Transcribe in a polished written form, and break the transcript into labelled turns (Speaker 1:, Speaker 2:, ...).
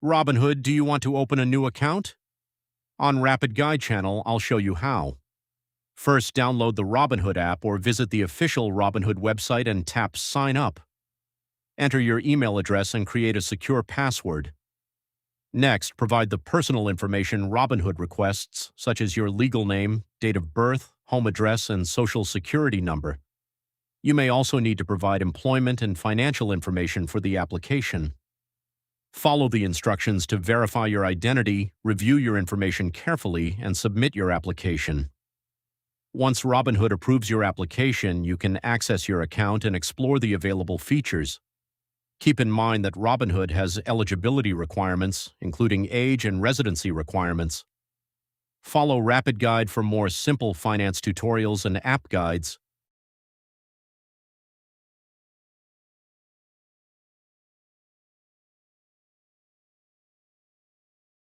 Speaker 1: Robinhood, do you want to open a new account? On Rapidguide channel, I'll show you how. First, download the Robinhood app or visit the official Robinhood website and tap Sign Up. Enter your email address and create a secure password. Next, provide the personal information Robinhood requests, such as your legal name, date of birth, home address, and social security number. You may also need to provide employment and financial information for the application. Follow the instructions to verify your identity, review your information carefully, and submit your application. Once Robinhood approves your application, you can access your account and explore the available features. Keep in mind that Robinhood has eligibility requirements, including age and residency requirements. Follow Rapidguide for more simple finance tutorials and app guides.